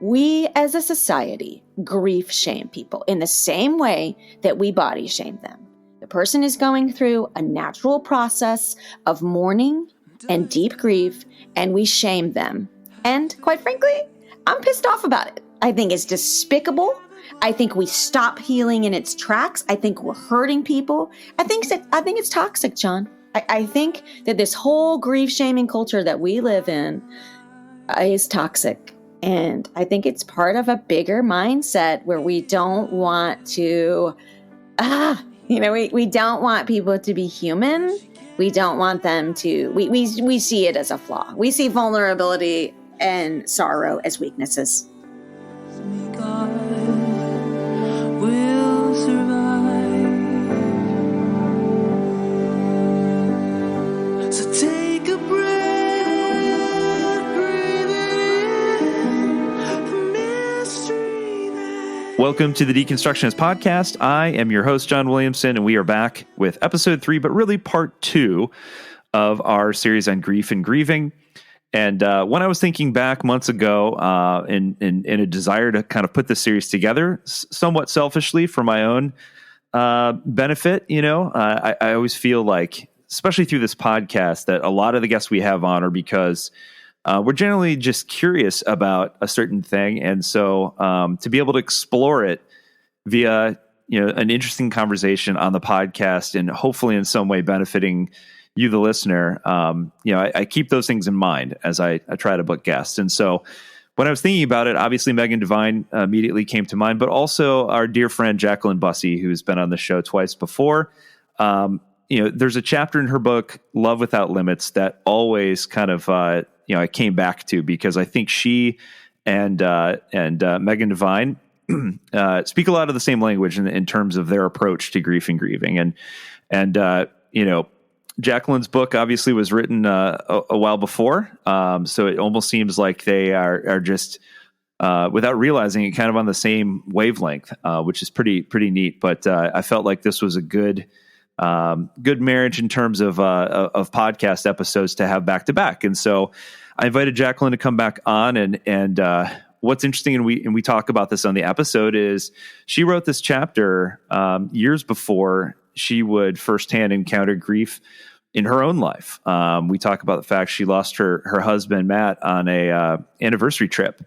we as a society grief shame people in the same way that we body shame them. The person is going through a natural process of mourning and deep grief, and we shame them. And quite frankly, I'm pissed off about it. I think it's despicable. I think we stop healing in its tracks. I think we're hurting people. I think it's toxic, John. I think that this whole grief shaming culture that we live in is toxic. And I think it's part of a bigger mindset where we don't want to, we don't want people to be human. We don't want them to, we see it as a flaw. We see vulnerability and sorrow as weaknesses. Will survive. So take a breath, breathe in the mystery that... Welcome to the Deconstructionist podcast. I am your host, John Williamson, and we are back with episode 3, but really part 2 of our series on grief and grieving. And when I was thinking back months ago in a desire to kind of put this series together, somewhat selfishly for my own benefit, I always feel like, especially through this podcast, that a lot of the guests we have on are because we're generally just curious about a certain thing. And so to be able to explore it via, an interesting conversation on the podcast and hopefully in some way benefiting you, the listener, I keep those things in mind as I try to book guests. And so when I was thinking about it, obviously Megan Devine immediately came to mind, but also our dear friend, Jacqueline Bussie, who's been on the show twice before. There's a chapter in her book, Love Without Limits, that always kind of, I came back to because I think she and Megan Devine speak a lot of the same language in terms of their approach to grief and grieving. And Jacqueline's book obviously was written a while before, so it almost seems like they are just, without realizing it, kind of on the same wavelength, which is pretty neat. But I felt like this was a good marriage in terms of podcast episodes to have back to back. And so I invited Jacqueline to come back on, and what's interesting, and we talk about this on the episode, is she wrote this chapter years before she would firsthand encounter grief in her own life. We talk about the fact she lost her husband, Matt, on a anniversary trip,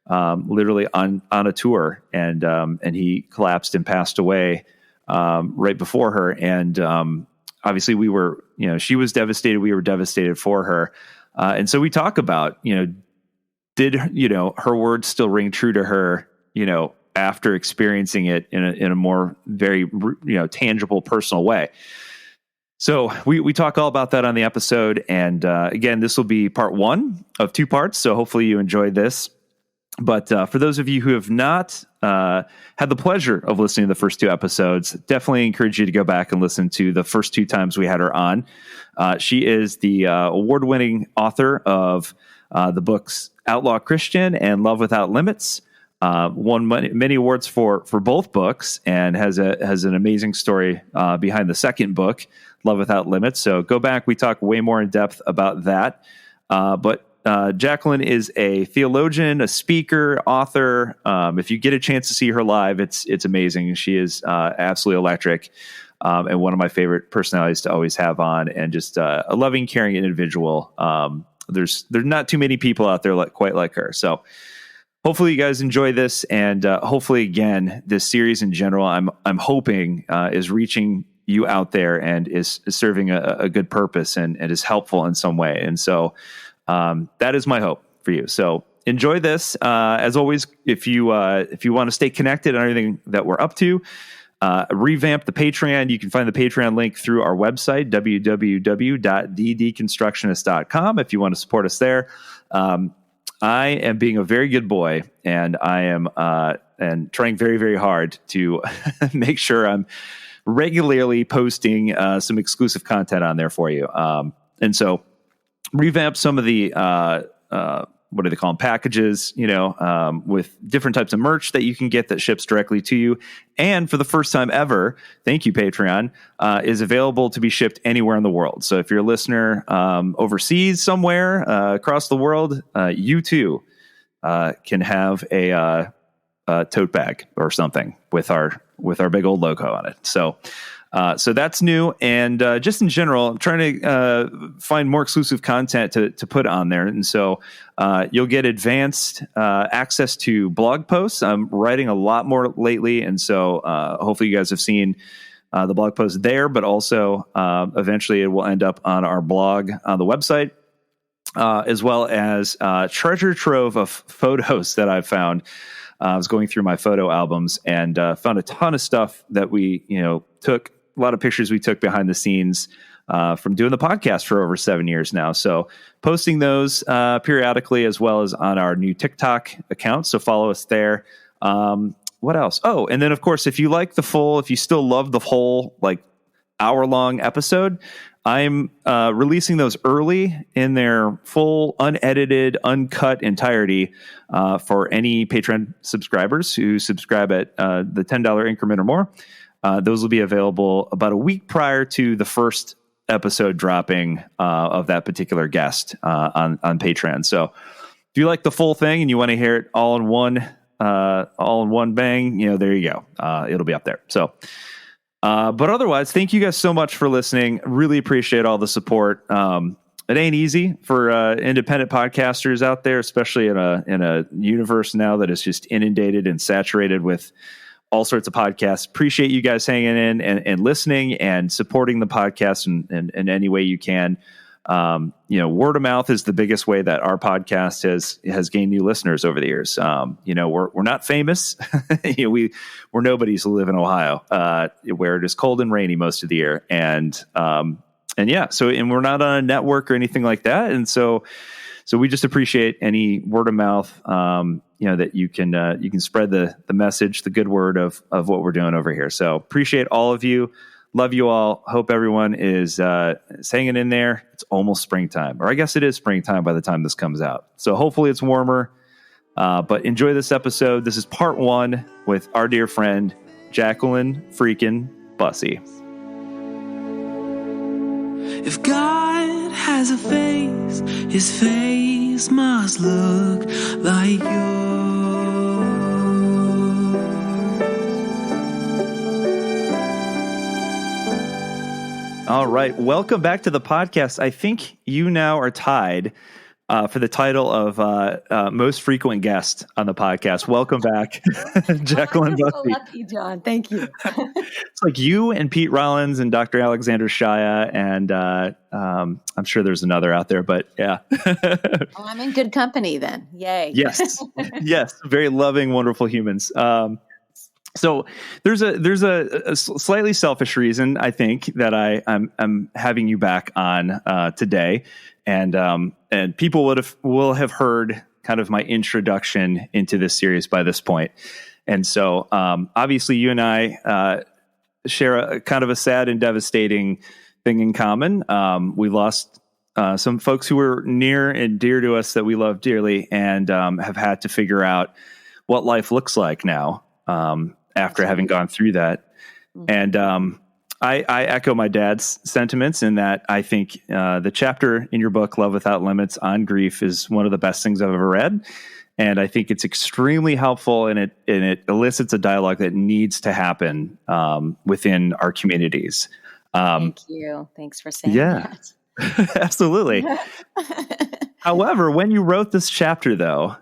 literally on a tour. And he collapsed and passed away right before her. And obviously we were, she was devastated. We were devastated for her. And so we talk about, did, her words still ring true to her, after experiencing it in a more very, tangible, personal way. So we talk all about that on the episode. And again, this will be part 1 of 2 parts. So hopefully you enjoyed this. But for those of you who have not had the pleasure of listening to the first 2 episodes, definitely encourage you to go back and listen to the first 2 times we had her on. She is the award-winning author of the books Outlaw Christian and Love Without Limits. Won many awards for both books, and has an amazing story behind the second book, Love Without Limits. So go back. We talk way more in depth about that. But Jacqueline is a theologian, a speaker, author. If you get a chance to see her live, it's amazing. She is absolutely electric, and one of my favorite personalities to always have on, and just a loving, caring individual. There's not too many people out there quite like her. So hopefully you guys enjoy this, and hopefully, again, this series in general, I'm hoping is reaching you out there and is serving a good purpose and is helpful in some way. And so that is my hope for you. So enjoy this. As always, if you want to stay connected on everything that we're up to, revamp the Patreon. You can find the Patreon link through our website, www.thedeconstructionist.com, if you want to support us there. I am being a very good boy, and I am and trying very, very hard to make sure I'm regularly posting some exclusive content on there for you. And so revamp some of the what do they call them, packages, with different types of merch that you can get that ships directly to you. And for the first time ever, thank you, Patreon, is available to be shipped anywhere in the world. So if you're a listener overseas somewhere across the world, you too can have a tote bag or something with our big old logo on it. So that's new. And just in general, I'm trying to find more exclusive content to put on there. And so you'll get advanced access to blog posts. I'm writing a lot more lately. And so hopefully you guys have seen the blog post there, but also eventually it will end up on our blog on the website, as well as treasure trove of photos that I've found. I was going through my photo albums and found a ton of stuff that we, took, a lot of pictures we took behind the scenes from doing the podcast for over 7 years now. So posting those periodically, as well as on our new TikTok account. So follow us there. What else? Oh, and then of course, if you still love the whole hour-long episode, I'm releasing those early in their full, unedited, uncut entirety for any Patreon subscribers who subscribe at the $10 increment or more. Those will be available about a week prior to the first episode dropping of that particular guest on Patreon. So if you like the full thing and you want to hear it all in one bang, there you go. It'll be up there. So. But otherwise, thank you guys so much for listening. Really appreciate all the support. It ain't easy for independent podcasters out there, especially in a universe now that is just inundated and saturated with all sorts of podcasts. Appreciate you guys hanging in and listening and supporting the podcast in any way you can. Word of mouth is the biggest way that our podcast has gained new listeners over the years. We're not famous. We're nobodies who live in Ohio, where it is cold and rainy most of the year. And we're not on a network or anything like that. And so we just appreciate any word of mouth, that you can spread the message, the good word of what we're doing over here. So appreciate all of you. Love you all. Hope everyone is hanging in there. It's almost springtime, or I guess it is springtime by the time this comes out. So hopefully it's warmer, but enjoy this episode. This is part 1 with our dear friend, Jacqueline freaking Bussie. If God has a face, his face must look like yours. All right. Welcome back to the podcast. I think you now are tied for the title of most frequent guest on the podcast. Welcome back, Jacqueline Bussie. So lucky, John. Thank you. It's like you and Pete Rollins and Dr. Alexander Shaya, and I'm sure there's another out there, but yeah. Well, I'm in good company then. Yay. Yes. Yes. Very loving, wonderful humans. So there's a slightly selfish reason, I think, that I'm having you back on today, and people will have heard kind of my introduction into this series by this point, and so obviously you and I share a kind of a sad and devastating thing in common. We lost some folks who were near and dear to us that we love dearly, and have had to figure out what life looks like now. After having gone through that. And I echo my dad's sentiments in that I think the chapter in your book, Love Without Limits, on grief is one of the best things I've ever read. And I think it's extremely helpful, and it elicits a dialogue that needs to happen within our communities. Thank you. Thanks for saying that. Absolutely. However, when you wrote this chapter, though,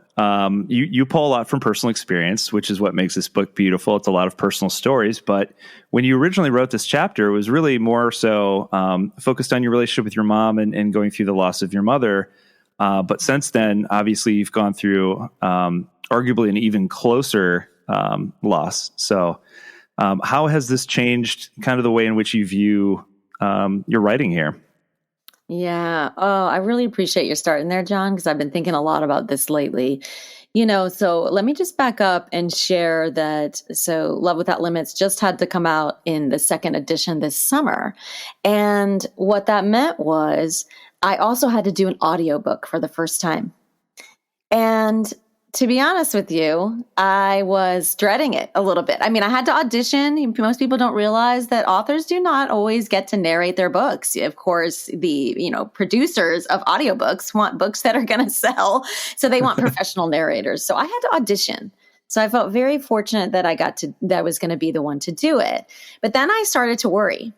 you pull a lot from personal experience, which is what makes this book beautiful. It's a lot of personal stories. But when you originally wrote this chapter, it was really more so focused on your relationship with your mom and going through the loss of your mother. But since then, obviously, you've gone through arguably an even closer loss. So how has this changed kind of the way in which you view your writing here? Yeah. Oh, I really appreciate your starting there, John, because I've been thinking a lot about this lately. So let me just back up and share that. So Love Without Limits just had to come out in the second edition this summer. And what that meant was I also had to do an audiobook for the first time. And to be honest with you, I was dreading it a little bit. I mean, I had to audition. Most people don't realize that authors do not always get to narrate their books. Of course, the, producers of audiobooks want books that are going to sell. So they want professional narrators. So I had to audition. So I felt very fortunate that that I was going to be the one to do it. But then I started to worry.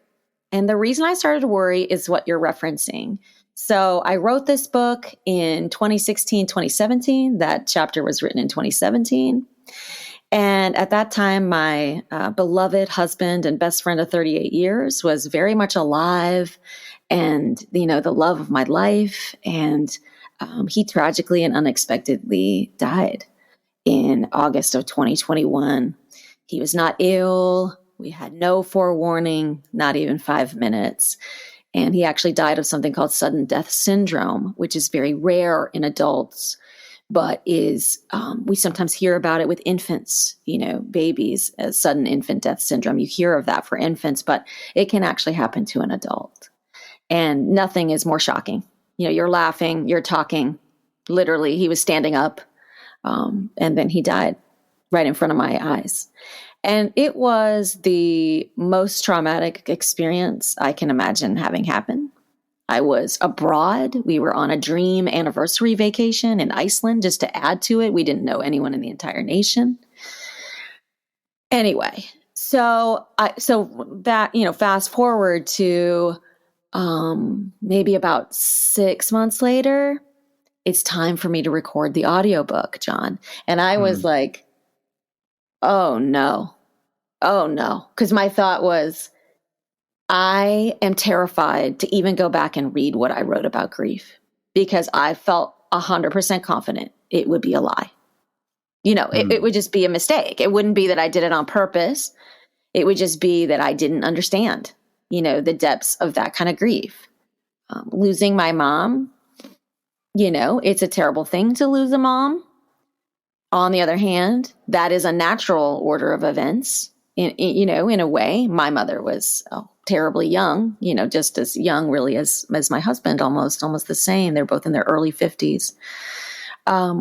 And the reason I started to worry is what you're referencing. So I wrote this book in 2016, 2017. That chapter was written in 2017. And at that time, my beloved husband and best friend of 38 years was very much alive and, the love of my life. And he tragically and unexpectedly died in August of 2021. He was not ill. We had no forewarning, not even 5 minutes. And he actually died of something called sudden death syndrome, which is very rare in adults, but we sometimes hear about it with infants, babies, as sudden infant death syndrome. You hear of that for infants, but it can actually happen to an adult. And nothing is more shocking. You're laughing, you're talking. Literally, he was standing up, and then he died right in front of my eyes. And it was the most traumatic experience I can imagine having happen. I was abroad. We were on a dream anniversary vacation in Iceland, just to add to it. We didn't know anyone in the entire nation. Anyway, so that, fast forward to maybe about 6 months later, it's time for me to record the audiobook, John. And I was like, oh no. Because my thought was, I am terrified to even go back and read what I wrote about grief, because I felt 100% confident it would be a lie. It would just be a mistake. It wouldn't be that I did it on purpose. It would just be that I didn't understand, the depths of that kind of grief. Losing my mom, it's a terrible thing to lose a mom. On the other hand, that is a natural order of events. In a way. My mother was terribly young, just as young really as my husband, almost the same. They're both in their early 50s,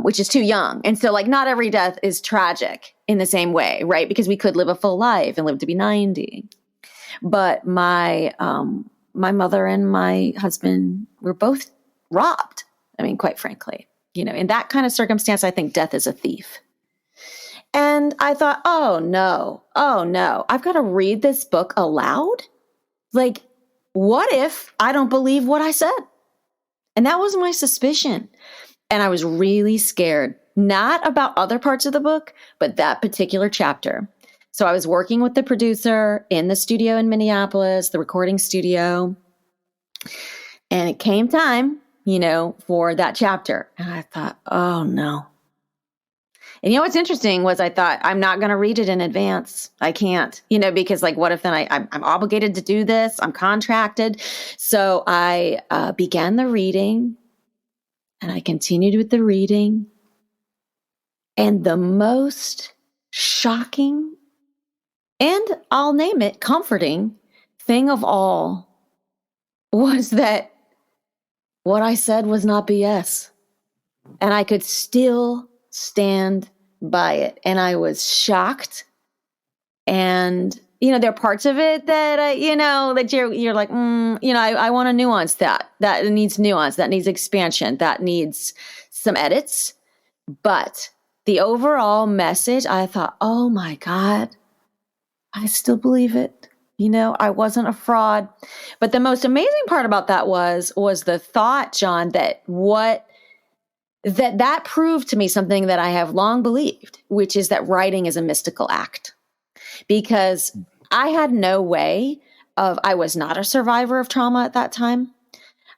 which is too young. And so not every death is tragic in the same way, right? Because we could live a full life and live to be 90. But my mother and my husband were both robbed. I mean, quite frankly, in that kind of circumstance, I think death is a thief. And I thought, oh no, I've got to read this book aloud? What if I don't believe what I said? And that was my suspicion. And I was really scared, not about other parts of the book, but that particular chapter. So I was working with the producer in the studio in Minneapolis, the recording studio. And it came time, for that chapter. And I thought, oh no. And what's interesting was I thought, I'm not going to read it in advance. I can't, because what if then I'm obligated to do this? I'm contracted. So I began the reading, and I continued with the reading. And the most shocking, and I'll name it comforting, thing of all was that what I said was not BS. And I could still stand by it. And I was shocked. And, there are parts of it that, that you're like, I want to nuance that. That needs nuance. That needs expansion. That needs some edits. But the overall message, I thought, oh my God, I still believe it. I wasn't a fraud. But the most amazing part about that was the thought, John, that that proved to me something that I have long believed, which is that writing is a mystical act. Because I had no way I was not a survivor of trauma at that time.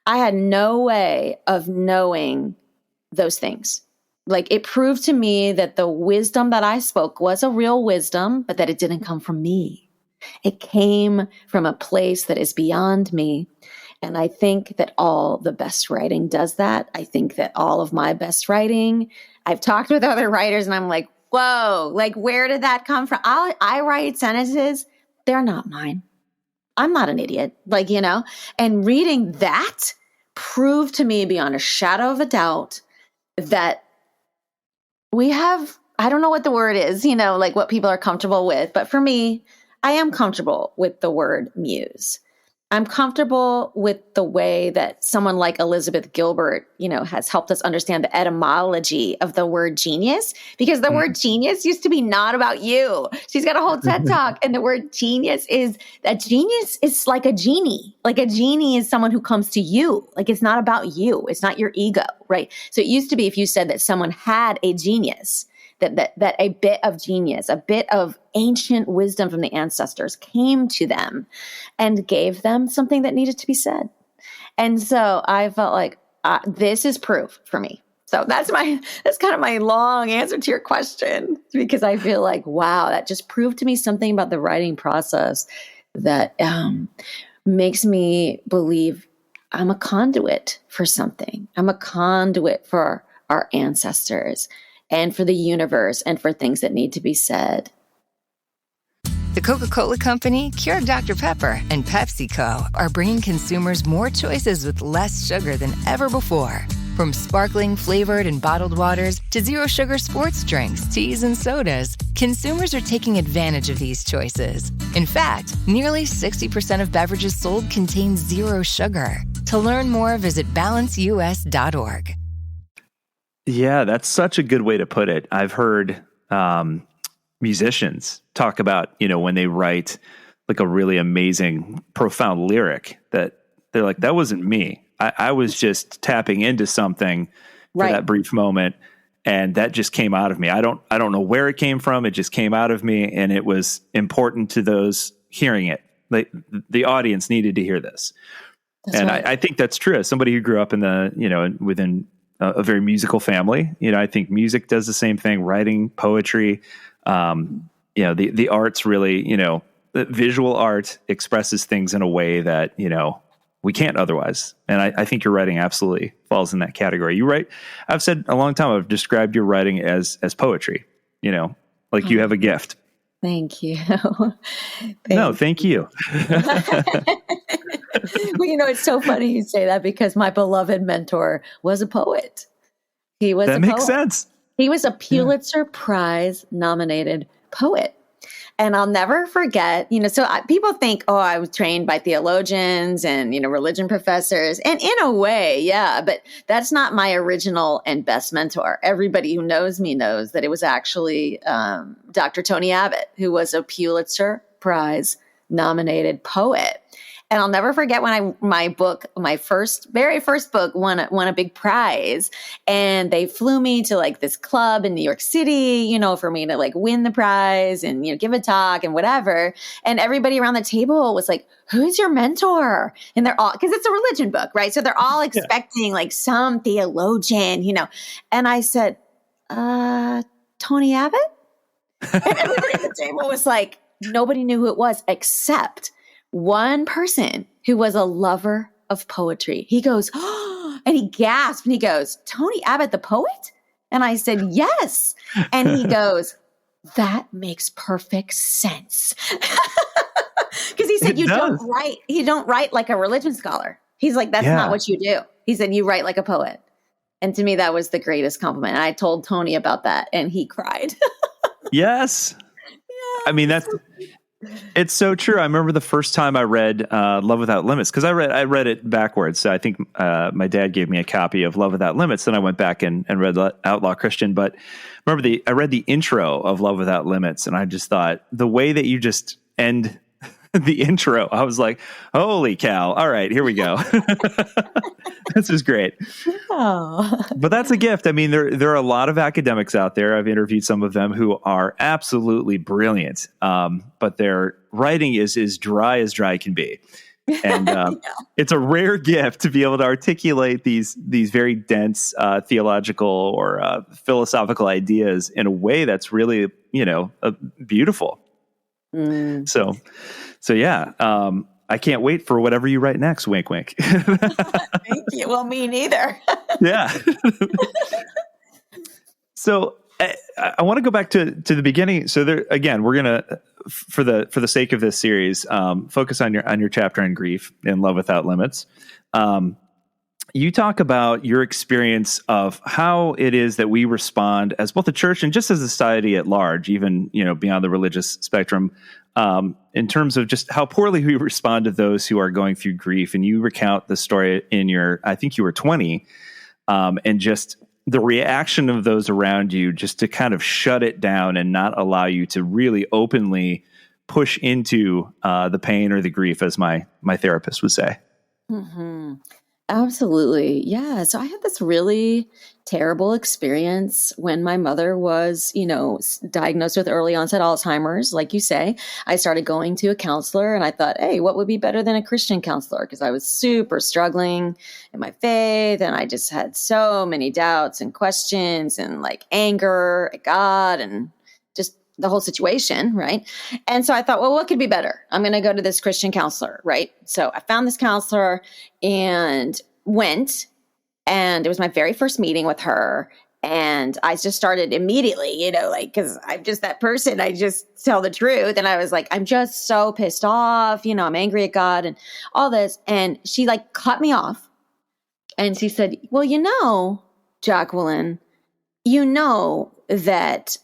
I had no way of knowing those things. It proved to me that the wisdom that I spoke was a real wisdom, but that it didn't come from me. It came from a place that is beyond me. And I think that all the best writing does that. I think that all of my best writing, I've talked with other writers and I'm like, whoa, where did that come from? I write sentences, they're not mine. I'm not an idiot, and reading that proved to me beyond a shadow of a doubt that we have, I don't know what the word is, like what people are comfortable with. But for me, I am comfortable with the word muse. I'm comfortable with the way that someone like Elizabeth Gilbert, has helped us understand the etymology of the word genius, because the word genius used to be not about you. She's got a whole TED talk, and the word genius is like a genie. Like a genie is someone who comes to you. Like it's not about you. It's not your ego, right? So it used to be if you said that someone had a genius, that a bit of genius, a bit of ancient wisdom from the ancestors came to them and gave them something that needed to be said. And so I felt like this is proof for me. So that's kind of my long answer to your question, because I feel like, wow, that just proved to me something about the writing process that makes me believe I'm a conduit for something. I'm a conduit for our ancestors and for the universe and for things that need to be said. The Coca-Cola Company, Keurig Dr. Pepper, and PepsiCo are bringing consumers more choices with less sugar than ever before. From sparkling, flavored, and bottled waters to zero-sugar sports drinks, teas, and sodas, consumers are taking advantage of these choices. In fact, nearly 60% of beverages sold contain zero sugar. To learn more, visit balanceus.org. Yeah, that's such a good way to put it. I've heard musicians talk about, when they write like a really amazing, profound lyric, that they're like, that wasn't me. I was just tapping into something for that brief moment, and that just came out of me. I don't know where it came from. It just came out of me, and it was important to those hearing it. Like the audience needed to hear this. I think that's true. As somebody who grew up in the, within a very musical family, I think music does the same thing. Writing, poetry, the arts really, the visual art expresses things in a way that, we can't otherwise. And I think your writing absolutely falls in that category. You write, I've said a long time, I've described your writing as poetry, like you have a gift. Thank you. Thank you. Well, it's so funny you say that, because my beloved mentor was a poet. He was that makes sense. He was a Pulitzer Prize nominated poet. And I'll never forget, people think, I was trained by theologians and, religion professors. And in a way, yeah, but that's not my original and best mentor. Everybody who knows me knows that it was actually Dr. Tony Abbott, who was a Pulitzer Prize nominated poet. And I'll never forget when my very first book won a big prize, and they flew me to like this club in New York City, for me to like win the prize and, give a talk and whatever. And everybody around the table was like, who's your mentor? And they're all, cause it's a religion book, right? So they're all expecting like some theologian, and I said, Tony Abbott? And everybody at the table was like, nobody knew who it was except one person who was a lover of poetry. He goes, oh, and he gasped and he goes, Tony Abbott, the poet? And I said, yes. And he goes, that makes perfect sense. Because he said, you don't write like a religion scholar. He's like, that's not what you do. He said, you write like a poet. And to me, that was the greatest compliment. And I told Tony about that and he cried. Yes. Yeah. I mean, it's so true. I remember the first time I read Love Without Limits, because I read it backwards. So I think my dad gave me a copy of Love Without Limits. Then I went back and read Outlaw Christian. But remember I read the intro of Love Without Limits, and I just thought the way that you just end the intro, I was like, holy cow. All right, here we go. This is great. Oh. But that's a gift. I mean, there are a lot of academics out there. I've interviewed some of them who are absolutely brilliant. But their writing is as dry can be. And it's a rare gift to be able to articulate these very dense theological or philosophical ideas in a way that's really, beautiful. Mm. So yeah, I can't wait for whatever you write next. Wink, wink. Thank you. Well, me neither. Yeah. So I want to go back to the beginning. So there again, we're gonna, for the sake of this series, focus on your chapter on grief in Love Without Limits. you talk about your experience of how it is that we respond as both a church and just as a society at large, even, beyond the religious spectrum, in terms of just how poorly we respond to those who are going through grief. And you recount the story I think you were 20, and just the reaction of those around you just to kind of shut it down and not allow you to really openly push into the pain or the grief, as my therapist would say. Mm-hmm. Absolutely. Yeah. So I had this really terrible experience when my mother was, diagnosed with early onset Alzheimer's. Like you say, I started going to a counselor and I thought, hey, what would be better than a Christian counselor? Because I was super struggling in my faith and I just had so many doubts and questions and like anger at God and just the whole situation, right? And so I thought, well, what could be better? I'm going to go to this Christian counselor, right? So I found this counselor and went, and it was my very first meeting with her. And I just started immediately, because I'm just that person. I just tell the truth. And I was like, I'm just so pissed off. I'm angry at God and all this. And she cut me off. And she said, well, Jacqueline, that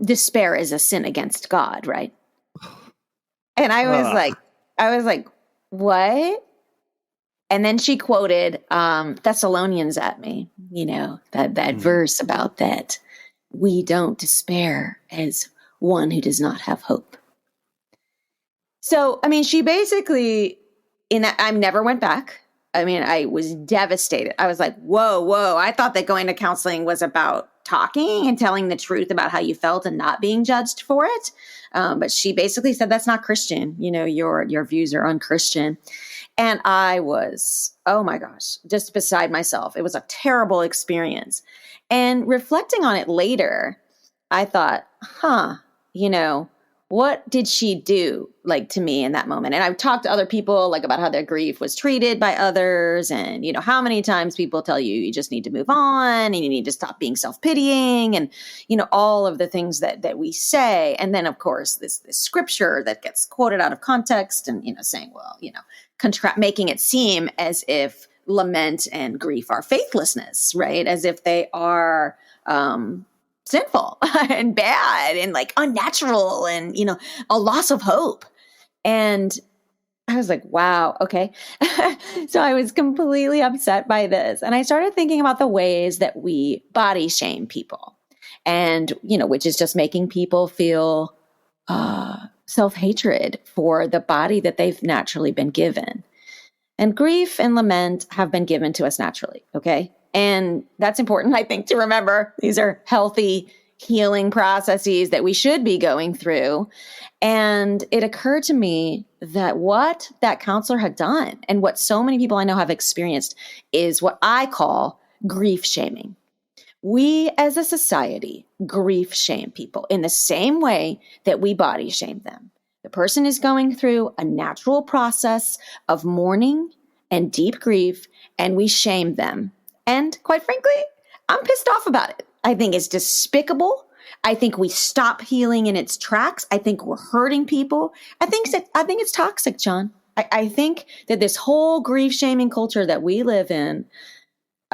despair is a sin against God, right? And I was like, what? And then she quoted Thessalonians at me, that verse about that we don't despair as one who does not have hope. So, she basically, I never went back. I was devastated. I was like, whoa. I thought that going to counseling was about talking and telling the truth about how you felt and not being judged for it. But she basically said, that's not Christian. Your views are unchristian. And I was, oh my gosh, just beside myself. It was a terrible experience. And reflecting on it later, I thought, what did she do to me in that moment? And I've talked to other people about how their grief was treated by others and, how many times people tell you just need to move on and you need to stop being self-pitying and, all of the things that we say. And then, of course, this scripture that gets quoted out of context and, saying, well, making it seem as if lament and grief are faithlessness, right? As if they are sinful and bad and unnatural and, a loss of hope. And I was like, wow, okay. So I was completely upset by this. And I started thinking about the ways that we body shame people and, which is just making people feel self-hatred for the body that they've naturally been given. And grief and lament have been given to us naturally, okay? And that's important, I think, to remember. These are healthy healing processes that we should be going through. And it occurred to me that what that counselor had done and what so many people I know have experienced is what I call grief shaming. We as a society grief shame people in the same way that we body shame them. The person is going through a natural process of mourning and deep grief, and we shame them. And quite frankly, I'm pissed off about it. I think it's despicable. I think we stop healing in its tracks. I think we're hurting people. I think it's toxic, John. I think that this whole grief shaming culture that we live in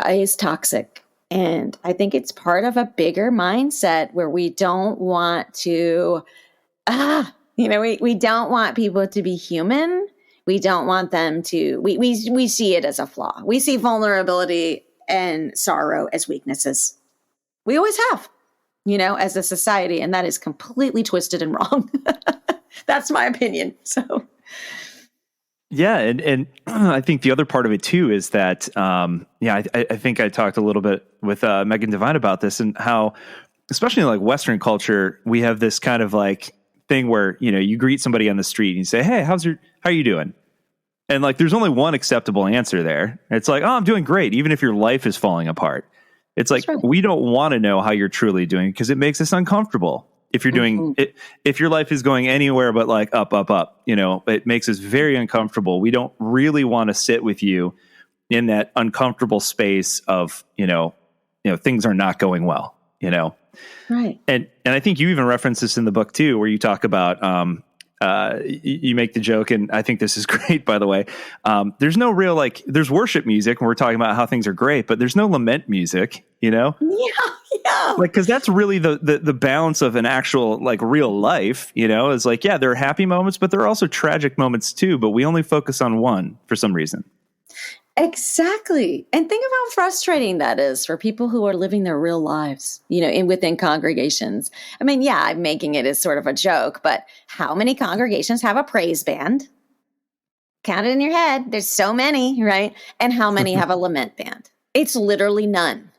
is toxic. And I think it's part of a bigger mindset where we don't want to, we don't want people to be human. We don't want them to, we see it as a flaw. We see vulnerability and sorrow as weaknesses. We always have, as a society, and that is completely twisted and wrong. That's my opinion. So. Yeah. And I think the other part of it too is that, I think I talked a little bit with Megan Devine about this and how, especially in Western culture, we have this kind of thing where, you greet somebody on the street and you say, hey, how are you doing? And there's only one acceptable answer there. It's oh, I'm doing great. Even if your life is falling apart. It's right. We don't want to know how you're truly doing because it makes us uncomfortable. If you're doing it, if your life is going anywhere but up, it makes us very uncomfortable. We don't really want to sit with you in that uncomfortable space of, things are not going well, Right. And I think you even reference this in the book too, where you talk about, you make the joke, and I think this is great, by the way. There's no real, like, there's worship music, and we're talking about how things are great, but there's no lament music, you know? Yeah. Like, because that's really the balance of an actual, like, real life, you know, is like, yeah, there are happy moments, but there are also tragic moments too, but we only focus on one for some reason. Exactly. And think of how frustrating that is for people who are living their real lives, you know, within congregations. I mean, yeah, I'm making it as sort of a joke, but how many congregations have a praise band? Count it in your head. There's so many, right? And how many have a lament band? It's literally none.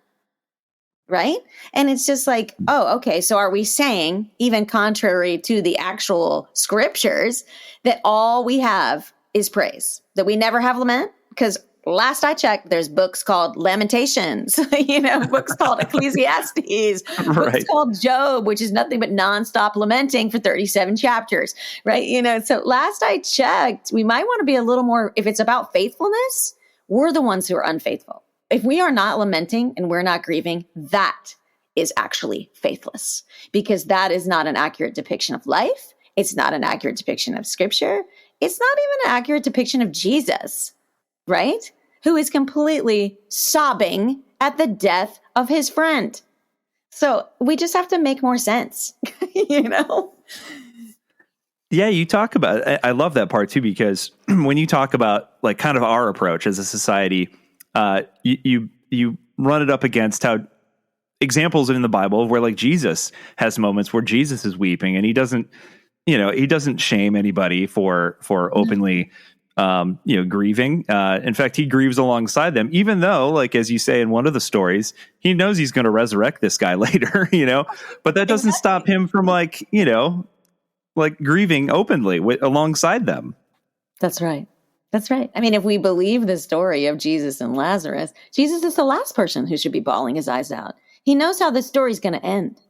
Right? And it's just like, oh, okay. So are we saying, even contrary to the actual scriptures, that all we have is praise, that we never have lament? Because last I checked, there's books called Lamentations, you know, books called Ecclesiastes, books called Job, which is nothing but nonstop lamenting for 37 chapters, right? You know, so last I checked, we might want to be a little more, if it's about faithfulness, we're the ones who are unfaithful. If we are not lamenting and we're not grieving, that is actually faithless, because that is not an accurate depiction of life. It's not an accurate depiction of scripture. It's not even an accurate depiction of Jesus, right? Who is completely sobbing at the death of his friend. So we just have to make more sense, you know? Yeah, you talk about, I love that part too, because when you talk about, like, kind of our approach as a society, you run it up against how examples in the Bible where, like, Jesus has moments where Jesus is weeping, and he doesn't shame anybody for openly, grieving. In fact, he grieves alongside them, even though, like, as you say in one of the stories, he knows he's going to resurrect this guy later, you know, but that doesn't stop him from, like, you know, like, grieving openly alongside them. That's right. That's right. I mean, if we believe the story of Jesus and Lazarus, Jesus is the last person who should be bawling his eyes out. He knows how the story's going to end.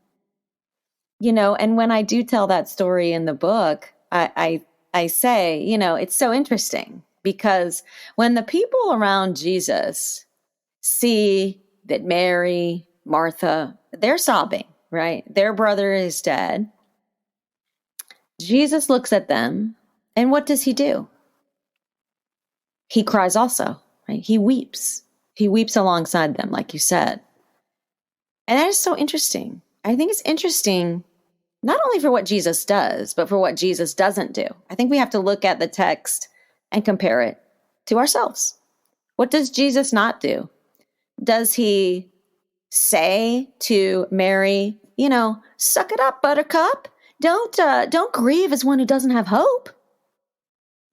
You know, and when I do tell that story in the book, I say, you know, it's so interesting, because when the people around Jesus see that Mary, Martha, they're sobbing, right? Their brother is dead. Jesus looks at them, and what does he do? He cries also, right? He weeps. He weeps alongside them, like you said. And that is so interesting. I think it's interesting not only for what Jesus does, but for what Jesus doesn't do. I think we have to look at the text and compare it to ourselves. What does Jesus not do? Does he say to Mary, you know, suck it up, buttercup? Don't grieve as one who doesn't have hope.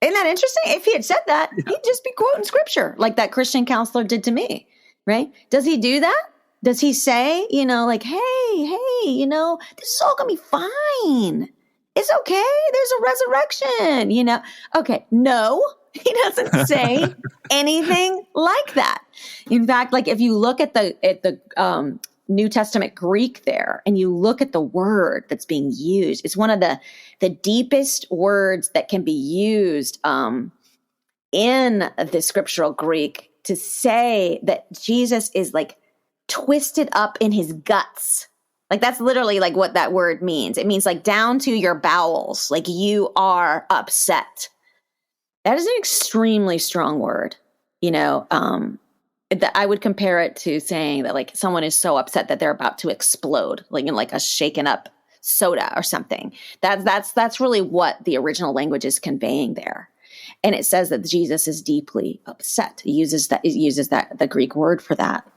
Isn't that interesting? If he had said that, he'd just be quoting scripture like that Christian counselor did to me, right? Does he do that? Does he say, you know, like, hey, you know, this is all going to be fine. It's okay. There's a resurrection, you know? Okay. No, he doesn't say anything like that. In fact, like, if you look at the New Testament Greek there, and you look at the word that's being used, it's one of the deepest words that can be used in the scriptural Greek to say that Jesus is, like, twisted up in his guts. Like, that's literally, like, what that word means. It means, like, down to your bowels, like, you are upset. That is an extremely strong word, you know. I would compare it to saying that, like, someone is so upset that they're about to explode, like in, like, a shaken up soda or something. That's really what the original language is conveying there. And it says that Jesus is deeply upset. It uses the Greek word for that.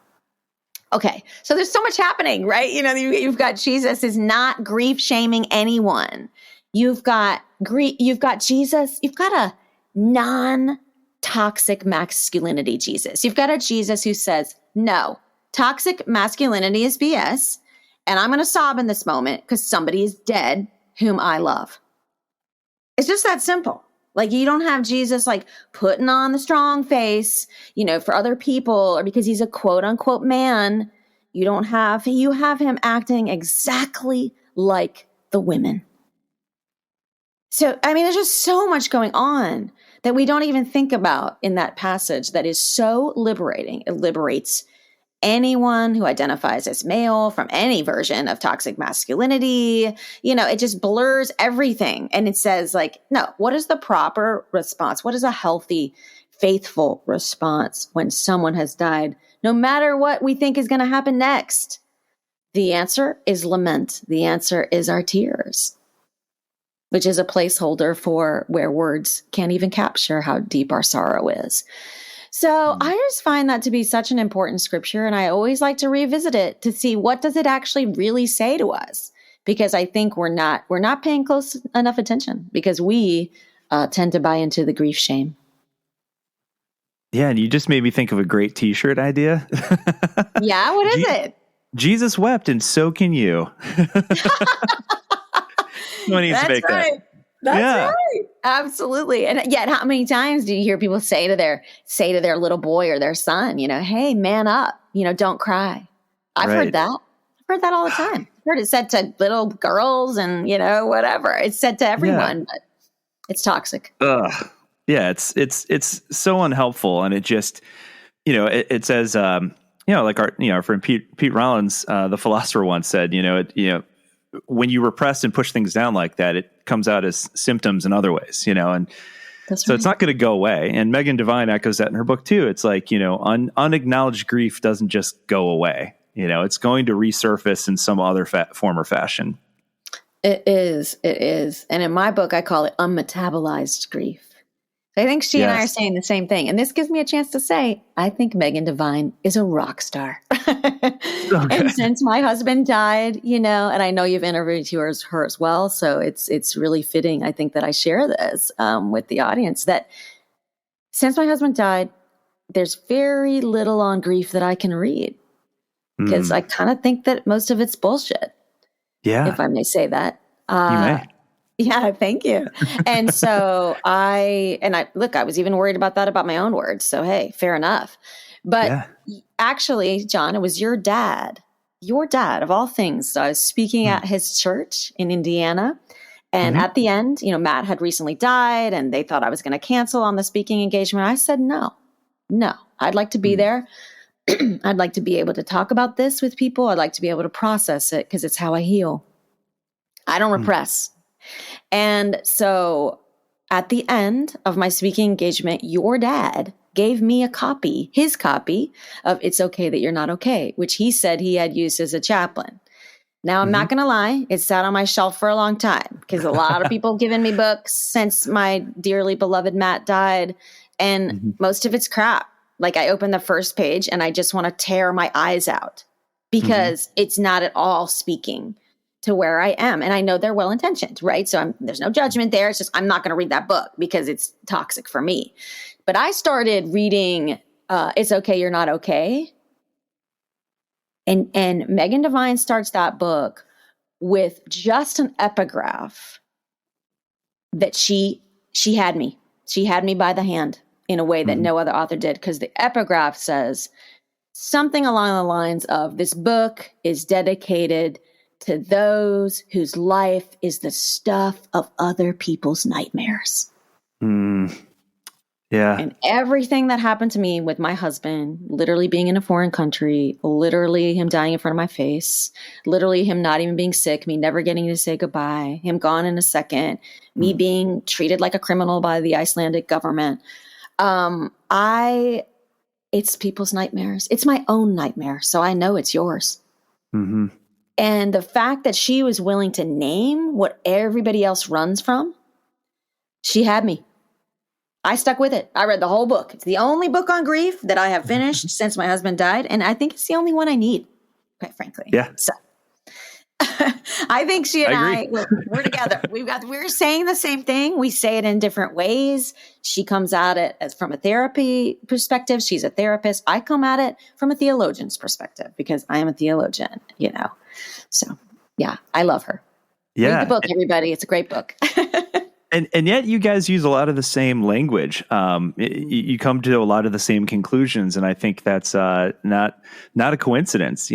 Okay, so there's so much happening, right? You know, you've got Jesus is not grief shaming anyone. You've got Jesus. You've got a non-toxic masculinity Jesus. You've got a Jesus who says, no, toxic masculinity is BS, and I'm going to sob in this moment because somebody is dead whom I love. It's just that simple. Like, you don't have Jesus, like, putting on the strong face, you know, for other people, or because he's a quote unquote man. You have him acting exactly like the women. So, I mean, there's just so much going on that we don't even think about in that passage that is so liberating. It liberates anyone who identifies as male from any version of toxic masculinity. It just blurs everything. And it says like, no, what is the proper response? What is a healthy, faithful response when someone has died, no matter what we think is going to happen next? The answer is lament. The answer is our tears, which is a placeholder for where words can't even capture how deep our sorrow is. So I just find that to be such an important scripture, and I always like to revisit it to see what does it actually really say to us, because I think we're not paying close enough attention because we tend to buy into the grief shame. Yeah, and you just made me think of a great T-shirt idea. Yeah, what is it? Jesus wept, and so can you. Someone needs to make right. that. That's right. Absolutely. And yet, how many times do you hear people say to their little boy or their son, hey, man up, don't cry. I've heard that. I've heard that all the time. I've heard it said to little girls and, whatever. It's said to everyone, but it's toxic. Ugh. Yeah, it's so unhelpful. And it just, it says, like our friend Pete Rollins, the philosopher, once said, when you repress and push things down like that, it comes out as symptoms in other ways, and That's so right. it's not going to go away. And Megan Devine echoes that in her book too. It's like, unacknowledged grief doesn't just go away. It's going to resurface in some other form or fashion. It is. And in my book, I call it unmetabolized grief. I think she and I are saying the same thing. And this gives me a chance to say, I think Megan Devine is a rock star. Okay. And since my husband died, and I know you've interviewed her as well, so it's really fitting, I think, that I share this with the audience, that since my husband died, there's very little on grief that I can read because I kind of think that most of it's bullshit. Yeah. If I may say that. You may. Yeah, thank you. And so I was even worried about that about my own words. So, hey, fair enough. But actually, John, it was your dad of all things. So I was speaking at his church in Indiana. And at the end, Matt had recently died and they thought I was going to cancel on the speaking engagement. I said, no, I'd like to be there. I'd like to be able to talk about this with people. I'd like to be able to process it because it's how I heal. I don't repress. And so at the end of my speaking engagement, your dad gave me his copy of It's Okay That You're Not Okay, which he said he had used as a chaplain. Now, I'm not going to lie. It sat on my shelf for a long time because a lot of people have given me books since my dearly beloved Matt died. And most of it's crap. Like I open the first page and I just want to tear my eyes out because it's not at all speaking to where I am. And I know they're well-intentioned, right? So there's no judgment there. It's just, I'm not going to read that book because it's toxic for me. But I started reading It's Okay, You're Not Okay. And Megan Devine starts that book with just an epigraph that she had me. She had me by the hand in a way that no other author did. Because the epigraph says something along the lines of, this book is dedicated to those whose life is the stuff of other people's nightmares. Yeah. And everything that happened to me with my husband, literally being in a foreign country, literally him dying in front of my face, literally him not even being sick, me never getting to say goodbye, him gone in a second, me being treated like a criminal by the Icelandic government. It's people's nightmares. It's my own nightmare. So I know it's yours. And the fact that she was willing to name what everybody else runs from, she had me. I stuck with it. I read the whole book. It's the only book on grief that I have finished since my husband died. And I think it's the only one I need, quite frankly. Yeah. So I think she and I we're together. We're saying the same thing. We say it in different ways. She comes at it as from a therapy perspective. She's a therapist. I come at it from a theologian's perspective because I am a theologian, So yeah, I love her. Yeah. Read the book, everybody. It's a great book. And yet you guys use a lot of the same language. You come to a lot of the same conclusions. And I think that's not a coincidence,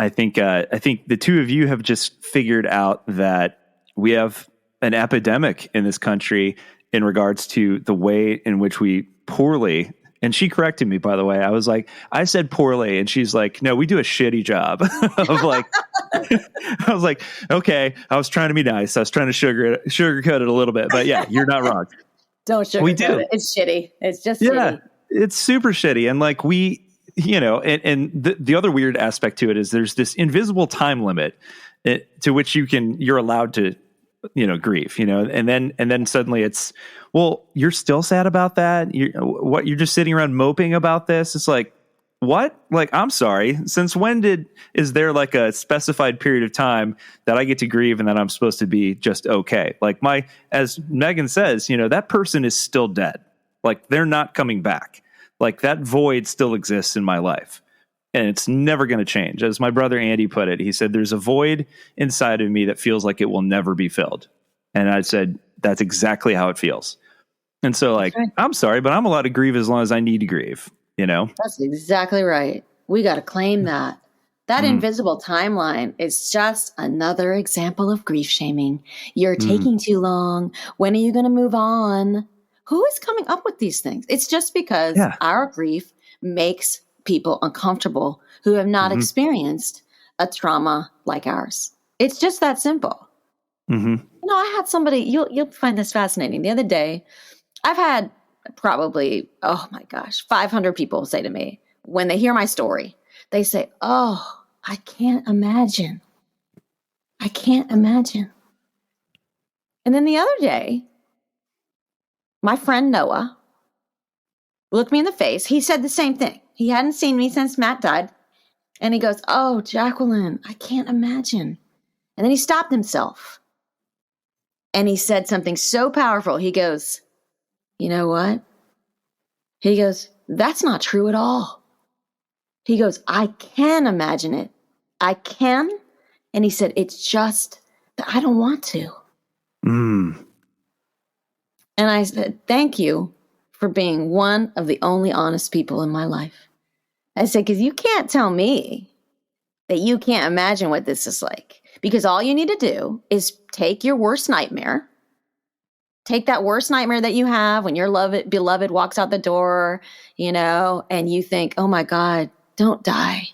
I think the two of you have just figured out that we have an epidemic in this country in regards to the way in which we poorly And she corrected me, by the way. I was like, I said poorly. And she's like, no, we do a shitty job. Of like, I was like, okay, I was trying to be nice. I was trying to sugarcoat it a little bit. But yeah, you're not wrong. Don't sugarcoat it. It's shitty. It's just shitty. It's super shitty. And like and the other weird aspect to it is there's this invisible time limit to which you're allowed to, grieve, and then suddenly it's, well, you're still sad about that. You're just sitting around moping about this. It's like, what? Like, I'm sorry. Since when is there like a specified period of time that I get to grieve and that I'm supposed to be just okay? Like as Megan says, that person is still dead. Like they're not coming back. Like that void still exists in my life. And it's never going to change. As my brother Andy put it, he said, there's a void inside of me that feels like it will never be filled. And I said, that's exactly how it feels. And so like, right. I'm sorry, but I'm allowed to grieve as long as I need to grieve, That's exactly right. We got to claim that. That invisible timeline is just another example of grief shaming. You're taking too long. When are you going to move on? Who is coming up with these things? It's just because our grief makes people uncomfortable who have not experienced a trauma like ours. It's just that simple. I had somebody, you'll find this fascinating. The other day, I've had probably, 500 people say to me, when they hear my story, they say, oh, I can't imagine. I can't imagine. And then the other day, my friend Noah looked me in the face. He said the same thing. He hadn't seen me since Matt died. And he goes, oh, Jacqueline, I can't imagine. And then he stopped himself. And he said something so powerful. He goes, you know what? He goes, that's not true at all. He goes, I can imagine it. I can. And he said, it's just that I don't want to. And I said, thank you for being one of the only honest people in my life. I said, because you can't tell me that you can't imagine what this is like. Because all you need to do is take your worst nightmare. Take that worst nightmare that you have when your beloved walks out the door, and you think, oh my God, don't die,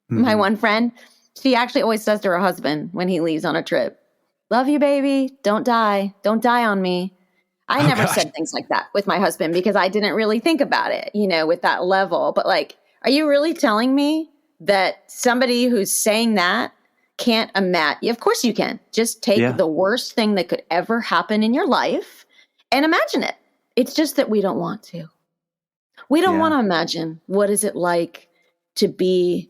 My one friend, she actually always says to her husband when he leaves on a trip, love you, baby. Don't die. Don't die on me. I never said things like that with my husband because I didn't really think about it, with that level. But like, are you really telling me that somebody who's saying that can't imagine? Of course you can. Just take the worst thing that could ever happen in your life and imagine it. It's just that we don't want to. We don't want to imagine what is it like to be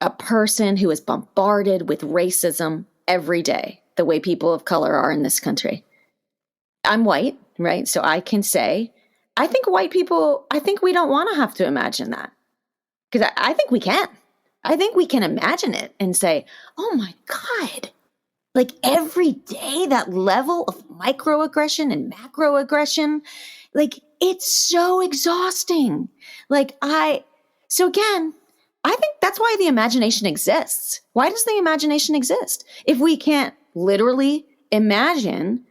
a person who is bombarded with racism every day, the way people of color are in this country. I'm white, right? So I can say, I think white people, I think we don't want to have to imagine that. Because I think we can. I think we can imagine it and say, oh my God, like every day, that level of microaggression and macroaggression, like it's so exhausting. So again, I think that's why the imagination exists. Why does the imagination exist? If we can't literally imagine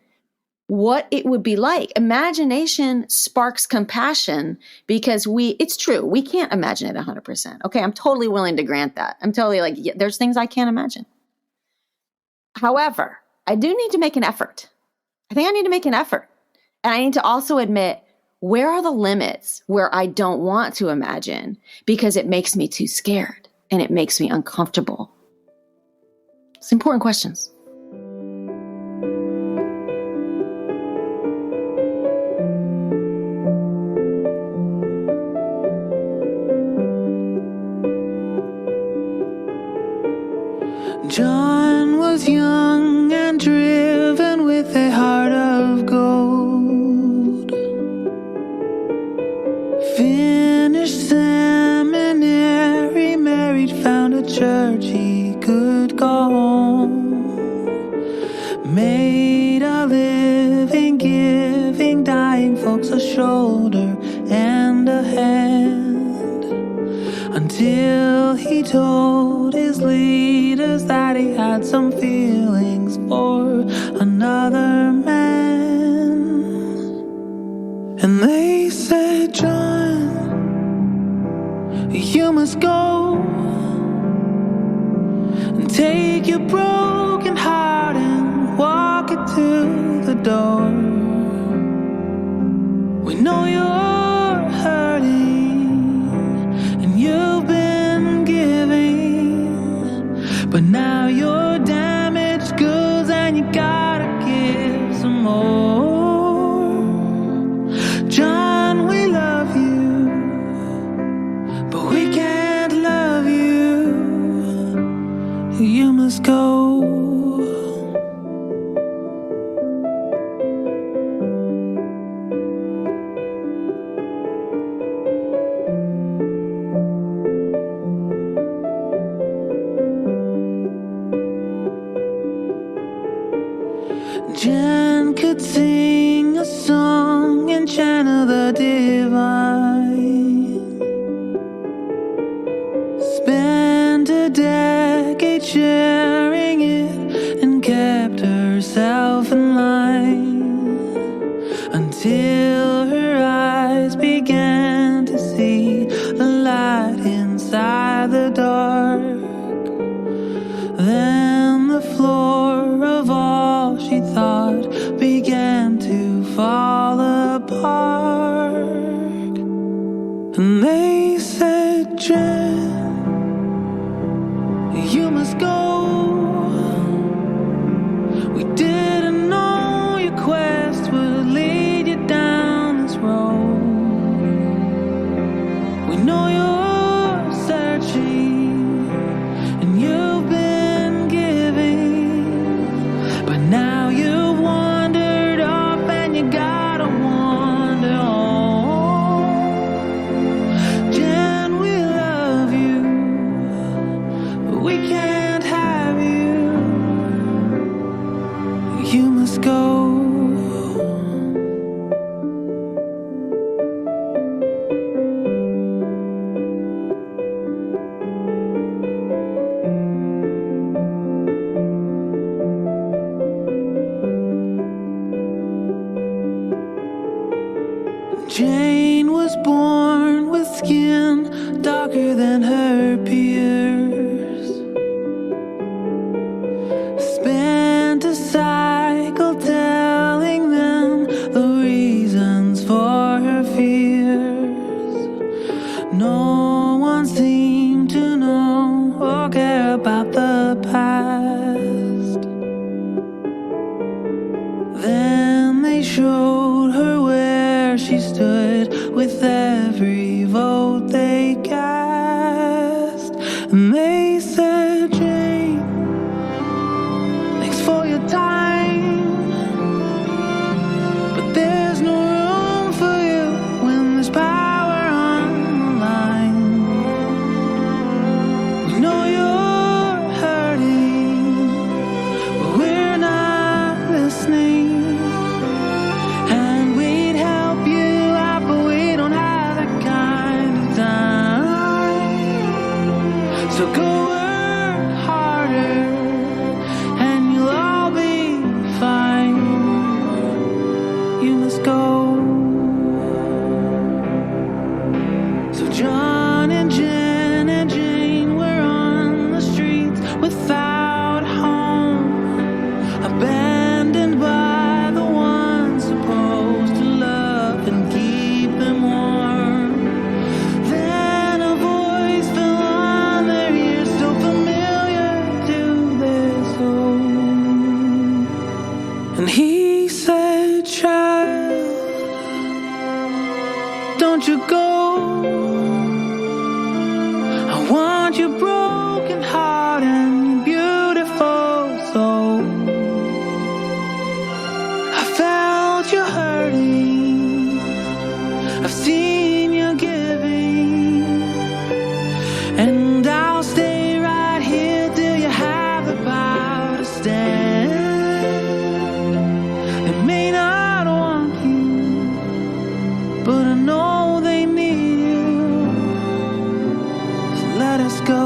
what it would be like. Imagination sparks compassion because it's true. We can't imagine it 100%. Okay. I'm totally willing to grant that. I'm totally there's things I can't imagine. However, I do need to make an effort. I think I need to make an effort. And I need to also admit, where are the limits where I don't want to imagine because it makes me too scared and it makes me uncomfortable? It's important questions. John was young and driven with a heart of gold. Finished seminary, married, found a church he could go home. Made a living, giving dying folks a shoulder and a hand, until he told his leaders that he had some feelings for another man. And they said, you must go and take your broken heart and walk it to the door. We know you're hurting and you've been giving, but now you're damaged goods and you gotta give some more. John, we love you, but we can't love you. You must go. Jen could sing a song and channel the divine. Spent a decade sharing it and kept herself in line until her eyes began to see the light inside the dark. Then the floor of all she thought began to fall apart. And they said, Jen, you must go. We didn't know your quest would lead you down this road. We know you're searching and you've been giving, but now you've wandered off and you gotta wander home. Jen, we love you, but we can't have you. You must go. Jane was born with skin darker than her peers. Spent a cycle telling them the reasons for her fears. No one seemed to know or care about the past. Then they showed her where she stood with every vote they cast. And they said, Jane, thanks for your time, but there's no room for you when there's power on the line. We know you're hurting, but we're not listening. And we'd help you out, but we don't have that kind of time. So go work harder and you'll all be fine. You must go. So John and Jen and Jane were on the streets without a home, abandoned by the ones supposed to love and keep them warm. Then a voice fell on their ears, so familiar to their soul. And he said, child, don't you go. I want your broken heart and your beautiful soul. I felt you hurting, I've seen you giving, and I'll stay right here till you have the power to stand. They may not want you, but I know they need you. So let us go.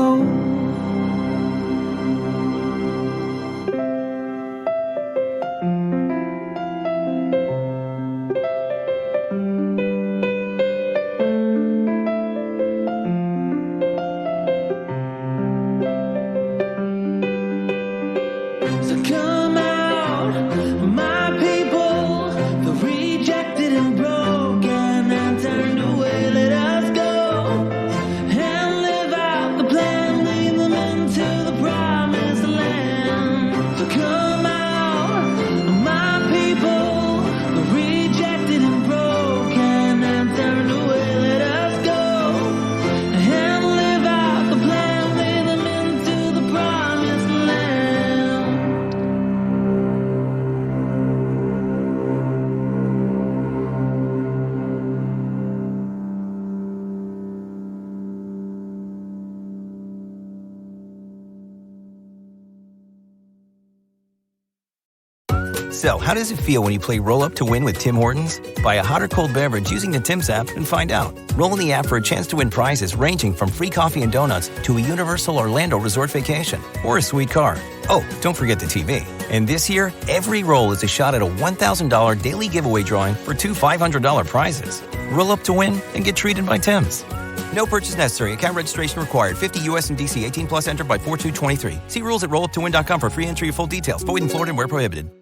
So, how does it feel when you play Roll Up to Win with Tim Hortons? Buy a hot or cold beverage using the Tim's app and find out. Roll in the app for a chance to win prizes ranging from free coffee and donuts to a Universal Orlando resort vacation or a sweet car. Oh, don't forget the TV. And this year, every roll is a shot at a $1,000 daily giveaway drawing for 2 $500 prizes. Roll up to win and get treated by Tim's. No purchase necessary. Account registration required. 50 U.S. and D.C. 18 plus entered by 4/2/23. See rules at rolluptowin.com for free entry or full details. Void in Florida and where prohibited.